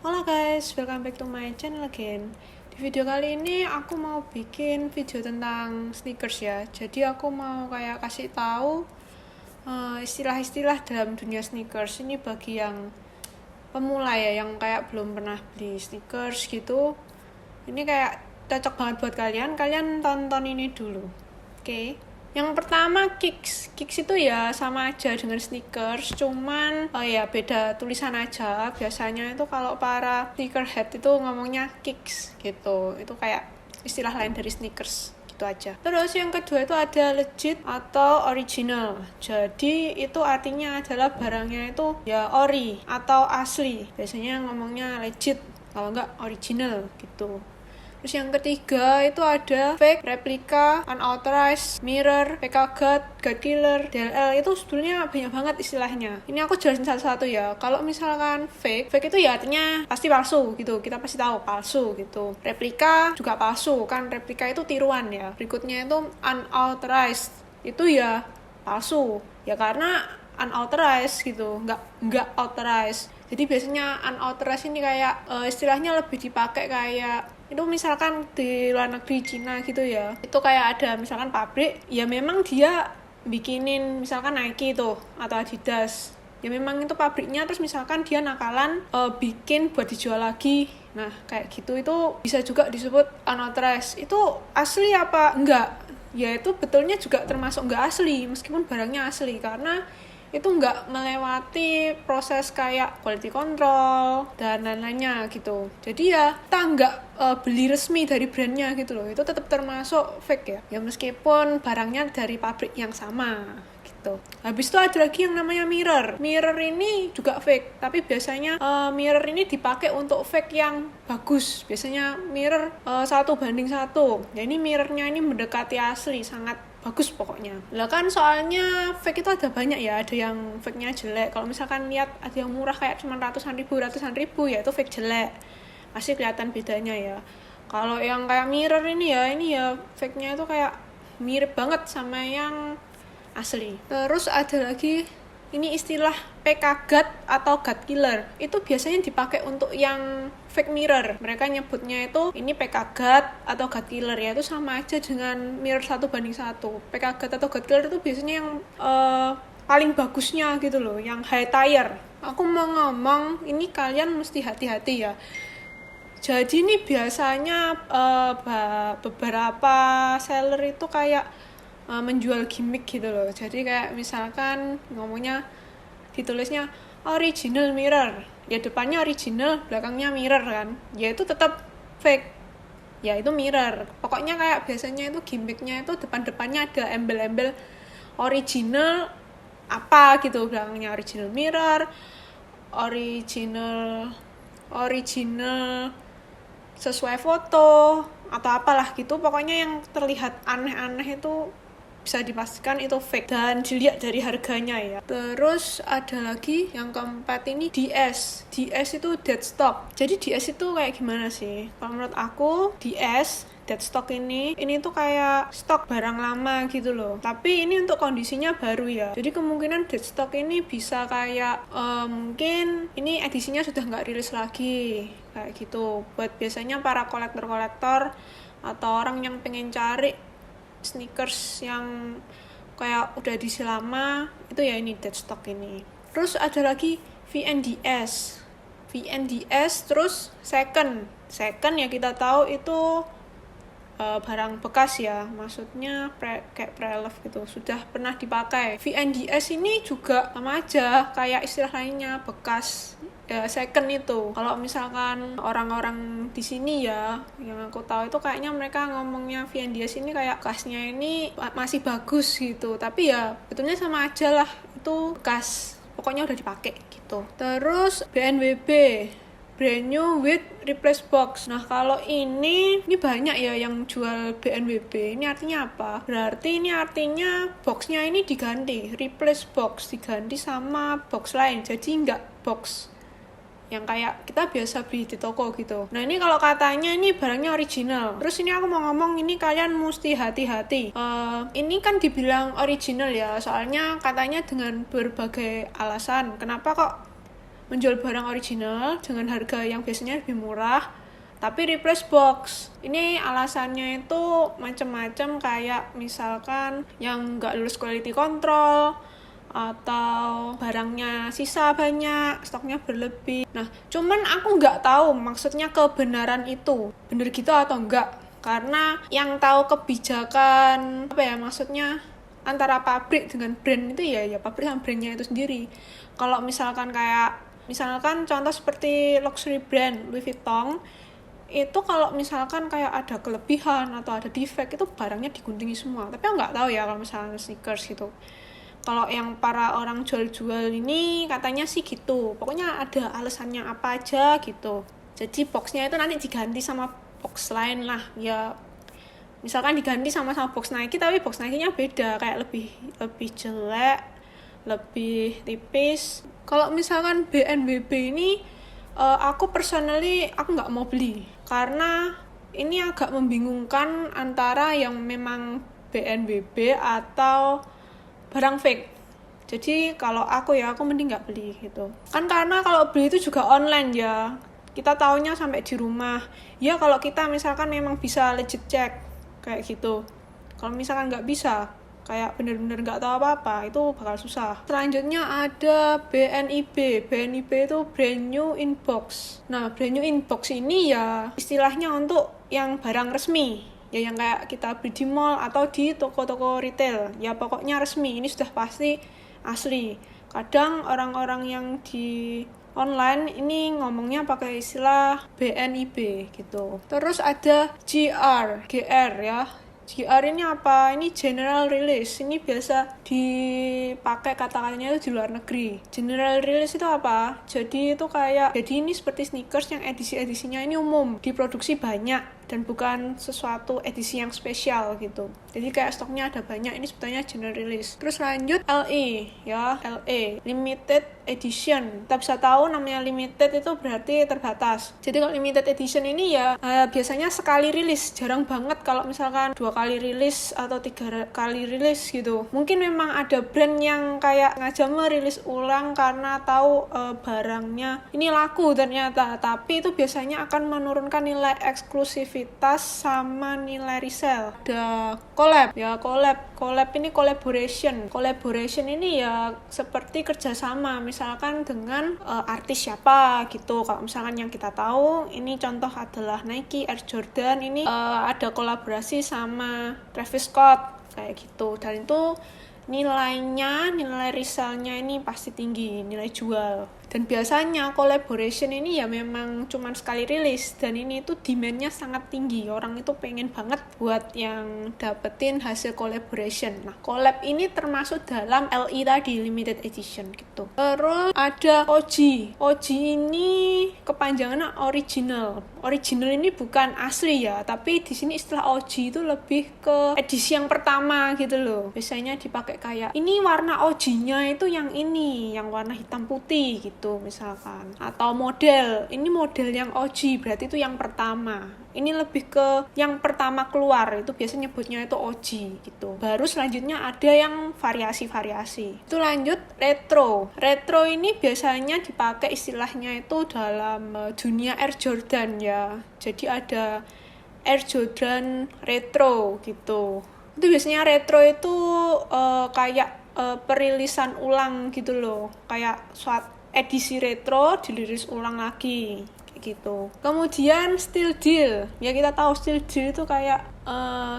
Halo guys, welcome back to my channel again. Di video kali ini aku mau bikin video tentang sneakers ya. Jadi aku mau kayak kasih tahu istilah-istilah dalam dunia sneakers. Ini bagi yang pemula ya, yang kayak belum pernah beli sneakers gitu. Ini kayak cocok banget buat kalian. Kalian tonton ini dulu. Oke. Yang pertama kicks itu ya sama aja dengan sneakers, cuman ya beda tulisan aja. Biasanya itu kalau para sneakerhead itu ngomongnya kicks gitu, itu kayak istilah lain dari sneakers gitu aja. Terus yang kedua itu ada legit atau original. Jadi itu artinya adalah barangnya itu ya ori atau asli. Biasanya ngomongnya legit, kalau enggak original gitu. Terus yang ketiga itu ada fake, replika, unauthorized, mirror, PK God killer, DLL. Itu sebetulnya banyak banget istilahnya. Ini aku jelasin satu-satu ya. Kalau misalkan fake itu ya artinya pasti palsu gitu. Kita pasti tahu palsu gitu. Replika juga palsu kan, replika itu tiruan ya. Berikutnya itu unauthorized. Itu ya palsu. Ya karena unauthorized gitu, nggak authorized. Jadi biasanya unauthorized ini kayak istilahnya lebih dipakai kayak itu misalkan di luar negeri Cina gitu ya, itu kayak ada misalkan pabrik ya memang dia bikinin misalkan Nike tuh atau Adidas ya memang itu pabriknya, terus misalkan dia nakalan bikin buat dijual lagi. Nah kayak gitu itu bisa juga disebut unauthorized. Itu asli apa enggak? Ya itu betulnya juga termasuk enggak asli meskipun barangnya asli, karena itu nggak melewati proses kayak quality control dan lain-lainnya gitu. Jadi ya kita nggak beli resmi dari brandnya gitu loh, itu tetap termasuk fake ya. Ya meskipun barangnya dari pabrik yang sama gitu. Habis itu ada lagi yang namanya mirror. Mirror ini juga fake, tapi biasanya mirror ini dipakai untuk fake yang bagus. Biasanya mirror 1:1. Ya ini mirrornya ini mendekati asli, sangat bagus pokoknya. Lah kan soalnya fake itu ada banyak ya, ada yang fake-nya jelek. Kalau misalkan lihat ada yang murah kayak cuma ratusan ribu ya itu fake jelek. Pasti kelihatan bedanya ya. Kalau yang kayak mirror ini ya fake-nya itu kayak mirip banget sama yang asli. Terus ada lagi ini istilah PK God atau God killer. Itu biasanya dipakai untuk yang fake mirror. Mereka nyebutnya itu ini PK God atau God killer ya. Itu sama aja dengan mirror 1:1. PK God atau God killer itu biasanya yang paling bagusnya gitu loh, yang high tier. Aku mau ngomong, ini kalian mesti hati-hati ya. Jadi ini biasanya beberapa seller itu kayak menjual gimmick gitu loh. Jadi kayak misalkan ngomongnya ditulisnya original mirror, ya depannya original, belakangnya mirror kan, ya itu tetap fake, ya itu mirror. Pokoknya kayak biasanya itu gimmicknya itu depan-depannya ada embel-embel original apa gitu, belakangnya original mirror, original sesuai foto atau apalah gitu. Pokoknya yang terlihat aneh-aneh itu bisa dipastikan itu fake dan dilihat dari harganya ya. Terus ada lagi yang keempat ini DS itu dead stock. Jadi DS itu kayak gimana sih? Kalau menurut aku DS dead stock ini tuh kayak stok barang lama gitu loh, tapi ini untuk kondisinya baru ya. Jadi kemungkinan dead stock ini bisa kayak mungkin ini edisinya sudah nggak rilis lagi kayak gitu. Buat biasanya para kolektor atau orang yang pengen cari sneakers yang kayak udah diisi lama, itu ya ini dead stock ini. Terus ada lagi VNDS, terus second ya kita tahu itu barang bekas ya, maksudnya kayak pre-love gitu, sudah pernah dipakai. VNDS ini juga sama aja kayak istilah lainnya, bekas ya, second itu. Kalau misalkan orang-orang di sini ya yang aku tahu itu kayaknya mereka ngomongnya VNDS ini kayak bekasnya ini masih bagus gitu, tapi ya betulnya sama aja lah, itu bekas, pokoknya udah dipakai gitu. Terus BNWB, brand new with replace box. Nah kalau ini banyak ya yang jual BNWB. Ini artinya apa? Berarti ini artinya boxnya ini diganti, replace box, diganti sama box lain. Jadi nggak box yang kayak kita biasa beli di toko gitu. Nah ini kalau katanya ini barangnya original. Terus ini aku mau ngomong, ini kalian mesti hati-hati. Ini kan dibilang original ya, soalnya katanya dengan berbagai alasan. Kenapa kok menjual barang original dengan harga yang biasanya lebih murah, tapi replace box. Ini alasannya itu macam-macam, kayak misalkan yang nggak lulus quality control, atau barangnya sisa banyak, stoknya berlebih. Nah, cuman aku nggak tahu maksudnya kebenaran itu bener gitu atau enggak, karena yang tahu kebijakan maksudnya antara pabrik dengan brand itu ya pabrik sama brandnya itu sendiri. Kalau misalkan contoh seperti luxury brand Louis Vuitton, itu kalau misalkan kayak ada kelebihan atau ada defect, itu barangnya diguntingi semua. Tapi aku nggak tahu ya kalau misalnya sneakers gitu. Kalau yang para orang jual-jual ini katanya sih gitu, pokoknya ada alasannya apa aja gitu. Jadi boxnya itu nanti diganti sama box lain lah, ya misalkan diganti sama box Nike, tapi box Nike-nya beda, kayak lebih jelek, lebih tipis. Kalau misalkan BNBB ini, aku nggak mau beli, karena ini agak membingungkan antara yang memang BNBB atau barang fake. Jadi kalau aku mending nggak beli gitu. Kan karena kalau beli itu juga online ya, kita taunya sampai di rumah. Ya kalau kita misalkan memang bisa legit check kayak gitu. Kalau misalkan nggak bisa, kayak bener-bener nggak tahu apa-apa, itu bakal susah. Selanjutnya ada BNIB. BNIB itu brand new in box. Nah, brand new in box ini ya istilahnya untuk yang barang resmi, ya yang kayak kita beli di mall atau di toko-toko retail. Ya pokoknya resmi, ini sudah pasti asli. Kadang orang-orang yang di online ini ngomongnya pakai istilah BNIB gitu. Terus ada GR ya. GR ini apa? Ini general release. Ini biasa dipakai kata-katanya itu di luar negeri. General release itu apa? Jadi ini seperti sneakers yang edisi-edisinya ini umum, diproduksi banyak dan bukan sesuatu edisi yang spesial gitu. Jadi kayak stoknya ada banyak, ini sebetulnya general release. Terus lanjut LE ya, LE, limited edition. Kita bisa tahu namanya limited itu berarti terbatas. Jadi kalau limited edition ini ya biasanya sekali rilis, jarang banget kalau misalkan 2 kali rilis atau 3 kali rilis gitu. Mungkin memang ada brand yang kayak ngajak merilis ulang karena tahu barangnya ini laku ternyata, tapi itu biasanya akan menurunkan nilai eksklusivitas sama nilai resell. Ada collab ini collaboration ini ya seperti kerjasama, misalkan dengan artis siapa gitu. Kalau misalkan yang kita tahu ini contoh adalah Nike Air Jordan, ini ada kolaborasi sama Travis Scott kayak gitu, dan itu nilai resellnya ini pasti tinggi, nilai jual. Dan biasanya collaboration ini ya memang cuman sekali rilis, dan ini tuh demand-nya sangat tinggi. Orang itu pengen banget buat yang dapetin hasil collaboration. Nah, collab ini termasuk dalam LE tadi, limited edition gitu. Terus ada OG. OG ini kepanjangannya original. Original ini bukan asli ya, tapi di sini istilah OG itu lebih ke edisi yang pertama gitu loh. Biasanya dipakai kayak ini warna OG-nya itu yang ini, yang warna hitam putih gitu misalkan. Atau model yang OG berarti itu yang pertama. Ini lebih ke yang pertama keluar, itu biasanya nyebutnya itu OG gitu. Baru selanjutnya ada yang variasi-variasi. Itu lanjut retro. Retro ini biasanya dipakai istilahnya itu dalam dunia Air Jordan ya. Jadi ada Air Jordan retro gitu. Itu biasanya retro itu kayak perilisan ulang gitu loh. Kayak suatu edisi retro dirilis ulang lagi gitu. Kemudian still deal. Ya kita tahu still deal itu kayak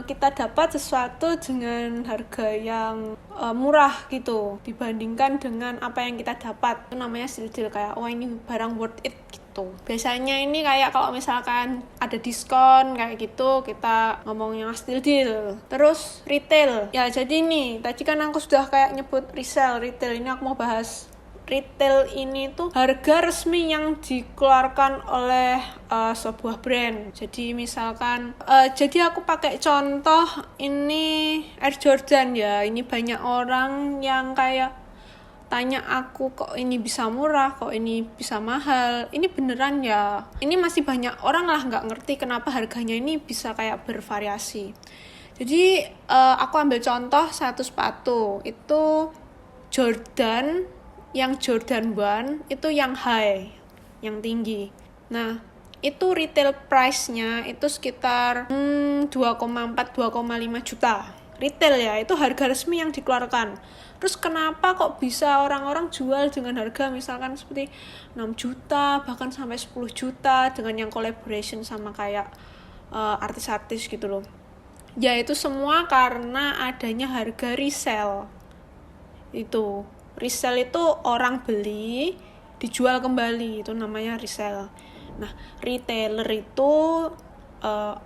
kita dapat sesuatu dengan harga yang murah gitu dibandingkan dengan apa yang kita dapat. Itu namanya still deal, kayak ini barang worth it gitu. Biasanya ini kayak kalau misalkan ada diskon kayak gitu, kita ngomongnya still deal. Terus retail. Ya jadi nih, tadi kan aku sudah kayak nyebut resell, retail. Ini aku mau bahas retail. Ini tuh harga resmi yang dikeluarkan oleh sebuah brand. Jadi misalkan jadi aku pakai contoh ini Air Jordan ya. Ini banyak orang yang kayak tanya aku, kok ini bisa murah, kok ini bisa mahal. Ini beneran ya? Ini masih banyak orang lah nggak ngerti kenapa harganya ini bisa kayak bervariasi. Jadi aku ambil contoh satu sepatu. Itu Jordan yang Jordan 1 itu yang high, yang tinggi. Nah, itu retail price-nya itu sekitar 2,4-2,5 juta. Retail ya, itu harga resmi yang dikeluarkan. Terus kenapa kok bisa orang-orang jual dengan harga misalkan seperti 6 juta, bahkan sampai 10 juta dengan yang collaboration sama kayak artis-artis gitu loh. Ya itu semua karena adanya harga resell. Itu resell itu orang beli dijual kembali, itu namanya resell. Nah, retailer itu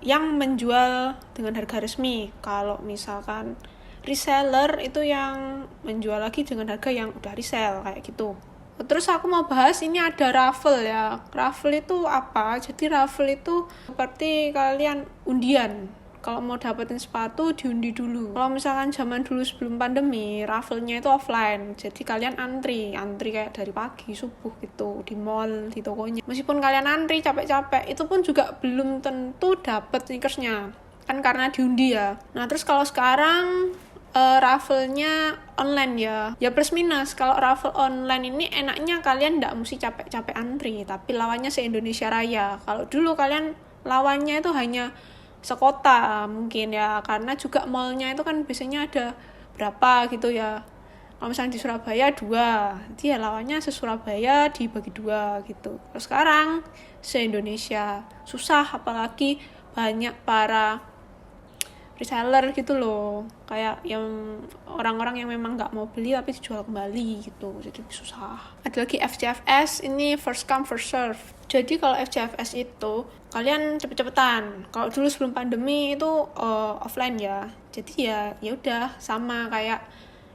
yang menjual dengan harga resmi. Kalau misalkan reseller itu yang menjual lagi dengan harga yang udah resell kayak gitu. Terus aku mau bahas ini ada raffle ya. Raffle itu apa? Jadi raffle itu seperti kalian undian. Kalau mau dapetin sepatu diundi dulu. Kalau misalkan zaman dulu sebelum pandemi, raffle-nya itu offline. Jadi kalian antri kayak dari pagi subuh gitu di mall, di tokonya. Meskipun kalian antri capek-capek, itu pun juga belum tentu dapet sneakersnya. Kan karena diundi ya. Nah, terus kalau sekarang raffle-nya online ya plus minus. Kalau raffle online ini enaknya kalian nggak mesti capek-capek antri, tapi lawannya se-Indonesia Raya. Kalau dulu kalian lawannya itu hanya sekota mungkin ya, karena juga mallnya itu kan biasanya ada berapa gitu ya. Kalau misalnya di Surabaya 2, dia lawannya se-Surabaya dibagi 2 gitu. Terus sekarang se-Indonesia susah, apalagi banyak para reseller gitu loh, kayak yang orang-orang yang memang nggak mau beli tapi dijual kembali gitu, jadi susah. Ada lagi FCFS, ini first come first serve. Jadi kalau FCFS itu kalian cepet-cepetan. Kalau dulu sebelum pandemi itu offline ya, jadi ya udah sama kayak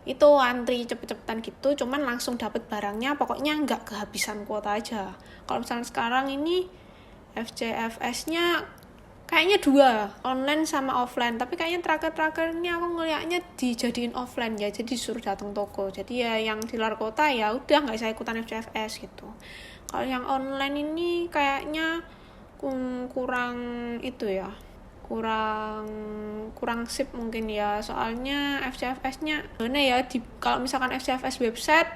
itu antri cepet-cepetan gitu, cuman langsung dapet barangnya, pokoknya nggak kehabisan kuota aja. Kalau misalnya sekarang ini FCFS-nya kayaknya 2, online sama offline, tapi kayaknya tracker ini aku ngeliatnya dijadiin offline ya, jadi disuruh datang toko. Jadi ya yang di luar kota ya udah nggak bisa ikutan FCFS gitu. Kalau yang online ini kayaknya kurang itu ya, kurang sip mungkin ya, soalnya FCFS-nya mana ya, kalau misalkan FCFS website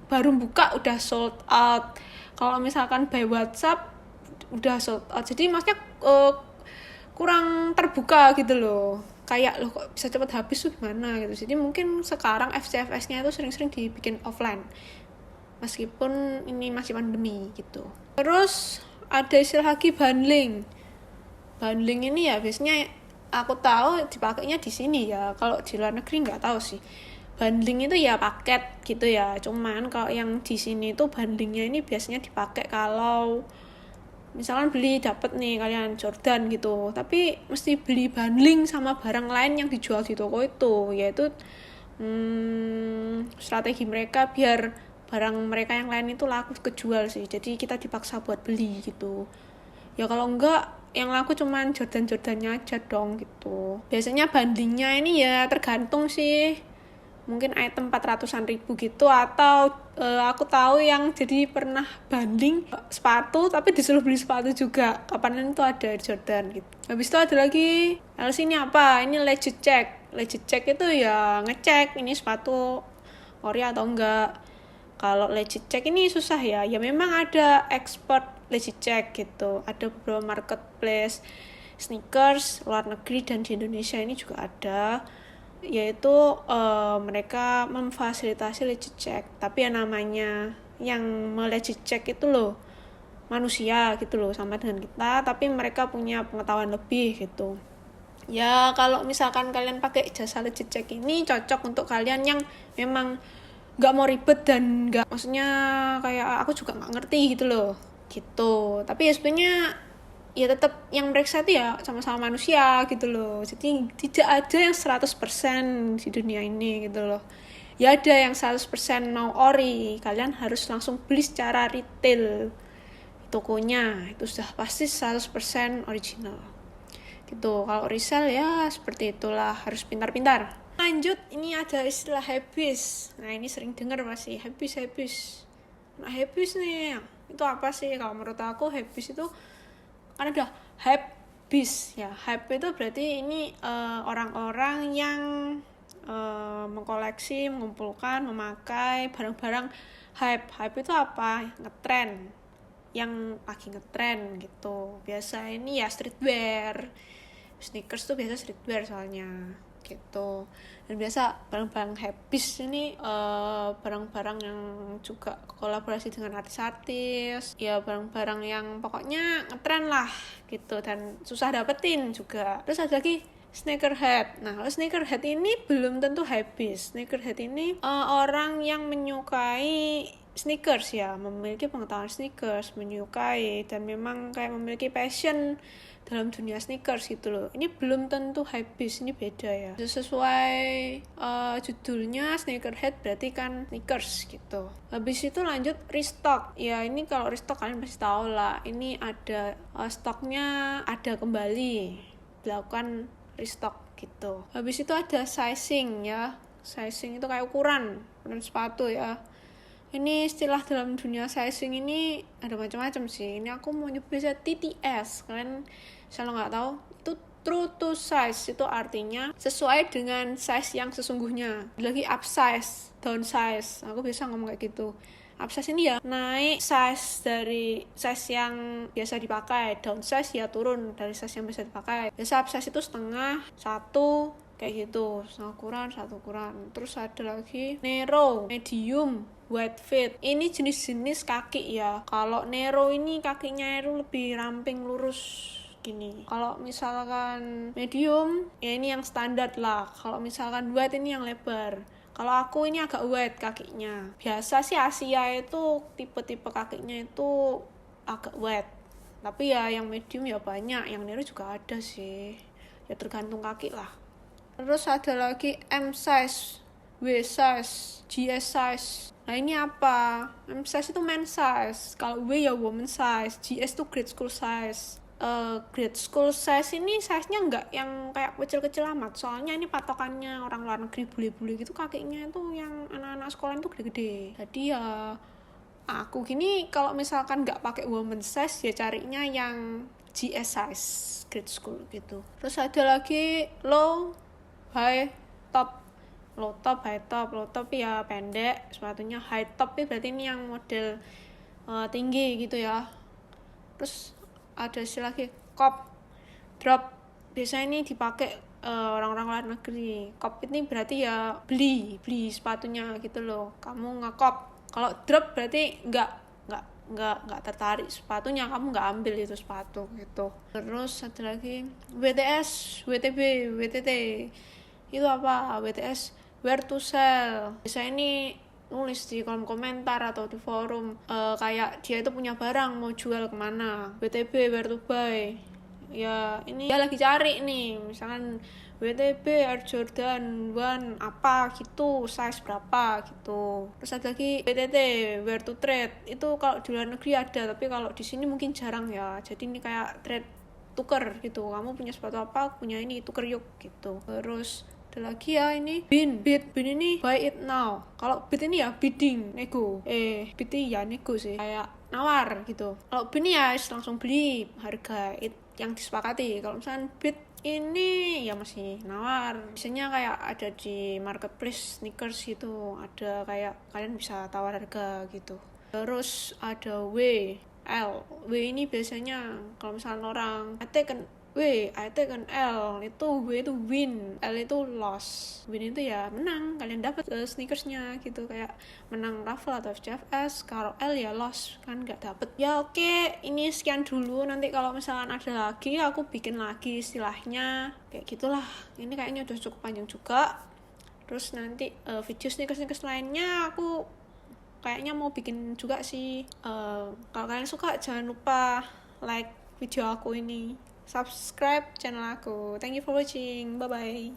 baru buka udah sold out, kalau misalkan by WhatsApp udah sold out, jadi maksudnya kurang terbuka gitu loh, kayak loh kok bisa cepet habis tuh gimana gitu. Jadi mungkin sekarang FCFS-nya itu sering-sering dibikin offline meskipun ini masih pandemi gitu. Terus ada istilah lagi bundling ini ya biasanya aku tahu dipakainya di sini ya, kalau di luar negeri nggak tahu sih. Bundling itu ya paket gitu ya, cuman kalau yang di sini tuh bundlingnya ini biasanya dipakai kalau misalkan beli dapet nih kalian Jordan gitu, tapi mesti beli bundling sama barang lain yang dijual di toko itu, yaitu strategi mereka biar barang mereka yang lain itu laku kejual sih, jadi kita dipaksa buat beli gitu ya. Kalau enggak yang laku cuman Jordan-Jordannya aja dong gitu. Biasanya bundlingnya ini ya tergantung sih, mungkin item 400-an ribu gitu, atau aku tahu yang jadi pernah banding sepatu tapi disuruh beli sepatu juga, kapan itu ada Jordan gitu. Habis itu ada lagi LC, ini apa, ini legit check itu ya ngecek ini sepatu ori atau enggak. Kalau legit check ini susah ya memang ada expert legit check gitu, ada beberapa marketplace sneakers luar negeri dan di Indonesia ini juga ada, yaitu mereka memfasilitasi legit check. Tapi yang namanya yang legit check itu loh manusia gitu loh, sama dengan kita, tapi mereka punya pengetahuan lebih gitu ya. Kalau misalkan kalian pakai jasa legit check ini cocok untuk kalian yang memang nggak mau ribet dan nggak, maksudnya kayak aku juga nggak ngerti gitu loh gitu. Tapi ya sebenarnya ya tetap yang mereka itu ya sama-sama manusia gitu loh. Jadi tidak ada yang 100% di dunia ini gitu loh. Ya ada yang 100% mau ori, kalian harus langsung beli secara retail tokonya, itu sudah pasti 100% original gitu. Kalau resell ya seperti itulah, harus pintar-pintar. Lanjut, ini ada istilah habis. Nah ini sering dengar masih habis. Nah habis nih itu apa sih? Kalau menurut aku habis itu kan ada hypebeast ya. Hype itu berarti ini orang-orang yang mengkoleksi, mengumpulkan, memakai barang-barang Hype itu apa? Ngetren, yang lagi ngetren gitu. Biasa ini ya streetwear, sneakers tuh biasa streetwear soalnya gitu. Dan biasa barang-barang habis ini barang-barang yang juga kolaborasi dengan artis-artis, ya barang-barang yang pokoknya ngetren lah gitu dan susah dapetin juga. Terus ada lagi sneakerhead. Nah, kalau sneakerhead ini belum tentu habis. Sneakerhead ini orang yang menyukai sneakers ya, memiliki pengetahuan sneakers, menyukai dan memang kayak memiliki passion dalam dunia sneakers gitu loh. Ini belum tentu habis, ini beda ya. Sesuai judulnya sneakerhead berarti kan sneakers gitu. Habis itu lanjut restock. Ya ini kalau restock kalian pasti tahu lah. Ini ada stoknya ada kembali, dilakukan restock gitu. Habis itu ada sizing ya. Sizing itu kayak ukuran sepatu ya. Ini istilah dalam dunia sizing ini ada macam-macam sih. Ini aku mau nyebutnya TTS. Kalian kalau nggak tahu, itu true to size. Itu artinya sesuai dengan size yang sesungguhnya. Lagi up size, down size. Aku biasa ngomong kayak gitu. Up size ini ya naik size dari size yang biasa dipakai. Down size ya turun dari size yang biasa dipakai. Biasa up size itu setengah, 1, kayak gitu, satu ukuran. Terus ada lagi narrow, medium, wide fit. Ini jenis-jenis kaki ya. Kalau narrow ini kakinya itu lebih ramping lurus gini. Kalau misalkan medium ya ini yang standar lah. Kalau misalkan wide ini yang lebar. Kalau aku ini agak wide kakinya. Biasa sih Asia itu tipe-tipe kakinya itu agak wide. Tapi ya yang medium ya banyak, yang narrow juga ada sih. Ya tergantung kaki lah. Terus ada lagi M size, W size, GS size. Nah ini apa? M size itu men size, kalau W ya woman size, GS itu grade school size. Grade school size ini size-nya nggak yang kayak kecil-kecil amat. Soalnya ini patokannya orang luar negeri bule-bule gitu, kakinya itu yang anak-anak sekolah itu gede-gede. Jadi ya aku gini kalau misalkan nggak pakai woman size ya carinya yang GS size, grade school gitu. Terus ada lagi low, high, top. Low top, high top. Low top ya pendek sepatunya. High top itu berarti ini yang model tinggi gitu ya. Terus ada istilah lagi cop, drop. Biasanya ini dipakai orang-orang luar negeri. Cop ini berarti ya beli sepatunya gitu loh. Kamu ngekop. Kalau drop berarti nggak tertarik sepatunya, kamu nggak ambil itu sepatu gitu. Terus ada lagi WTS, WTB, WTT. Itu apa? WTS, where to sell. Biasanya ini nulis di kolom komentar atau di forum kayak dia itu punya barang mau jual kemana. WTB, where to buy. Ya ini dia lagi cari nih, misalkan WTB Air Jordan 1 apa gitu, size berapa gitu. Terus ada lagi WTT, where to trade. Itu kalau di luar negeri ada, tapi kalau di sini mungkin jarang ya. Jadi ini kayak trade, tuker gitu. Kamu punya sepatu apa, aku punya ini, tuker yuk gitu. Terus ada lagi ya ini bid ini buy it now. Kalau bid ini ya bidding, nego. Bid ya nego sih, kayak nawar gitu. Kalau bid ini ya langsung beli harga yang disepakati. Kalau misalnya bid ini ya masih nawar. Biasanya kayak ada di marketplace sneakers gitu, ada kayak kalian bisa tawar harga gitu. Terus ada W, L. W ini biasanya kalau misalnya orang I take an L, itu W itu win, L itu loss. Win itu ya menang, kalian dapat sneakersnya gitu, kayak menang raffle atau FCFS. Kalau L ya loss, kan nggak dapet. Ya oke, ini sekian dulu. Nanti kalau misalkan ada lagi aku bikin lagi istilahnya kayak gitulah. Ini kayaknya udah cukup panjang juga. Terus nanti video sneakers lainnya aku kayaknya mau bikin juga sih. Kalau kalian suka jangan lupa like video aku ini, subscribe channel aku. Thank you for watching. Bye bye.